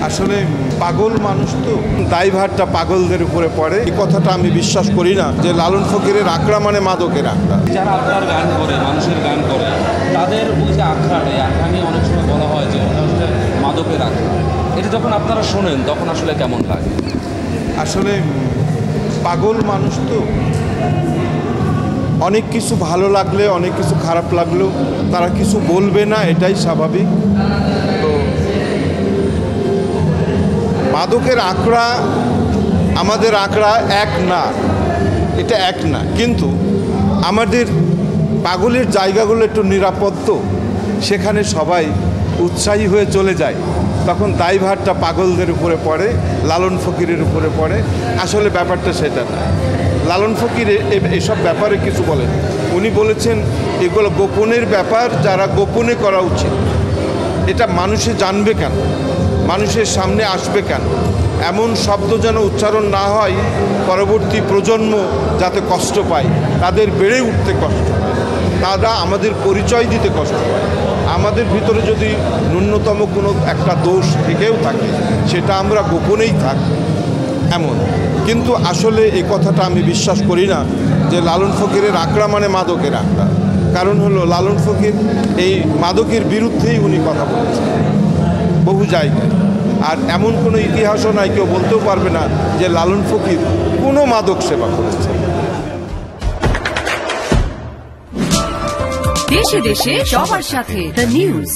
আসলে পাগল মানুষ তো দায়ভারটা পাগলদের উপরে পড়ে। এই কথাটা আমি বিশ্বাস করি না যে লালন ফকিরের আখড়া মানে মাদকের আখড়া। যারা আপনার গান করে, মানুষের গান করে, তাদের ওই যে আখড়াটা, আখড়া নিয়ে অনেক সময় বলা হয় যে ওটা হচ্ছে মাদকের আখড়া। এটা যখন আপনারা শোনেন তখন আসলে কেমন লাগে? আসলে পাগল মানুষ তো অনেক কিছু ভালো লাগলে অনেক কিছু খারাপ লাগলেও তারা কিছু বলবে না, এটাই স্বাভাবিক। তো মাদকের আখড়া আমাদের আখড়া এক না, এটা এক না, কিন্তু আমাদের পাগলের জায়গাগুলো একটু নিরাপদ তো, সেখানে সবাই উৎসাহী হয়ে চলে যায়, তখন দায়ভারটা পাগলদের উপরে পড়ে, লালন ফকিরের উপরে পড়ে। আসলে ব্যাপারটা সেটা না। লালন ফকির এসব ব্যাপারে কিছু বলেন, উনি বলেছেন এগুলো গোপনের ব্যাপার, যারা গোপনে করা উচিত। এটা মানুষে জানবে কেন, মানুষের সামনে আসবে কেন, এমন শব্দ যেন উচ্চারণ না হয় পরবর্তী প্রজন্ম যাতে কষ্ট পায়, তাদের বেড়ে উঠতে কষ্ট হয়, তারা আমাদের পরিচয় দিতে কষ্ট পায়। আমাদের ভিতরে যদি ন্যূনতম কোনো একটা দোষ থেকেও থাকে সেটা আমরা গোপনেই থাকি এমন। কিন্তু আসলে এই কথাটা আমি বিশ্বাস করি না যে লালন ফকিরের আখড়া মানে মাদকের আখড়া। কারণ হলো লালন ফকির এই মাদকের বিরুদ্ধেই উনি কথা বলেছেন বহু জায়গায়, আর এমন কোনো ইতিহাসও নাই, কেউ বলতেও পারবে না যে লালন ফকির কোনো মাদক সেবা করেছে। দেশে দেশে সবার সাথে দ্য নিউজ।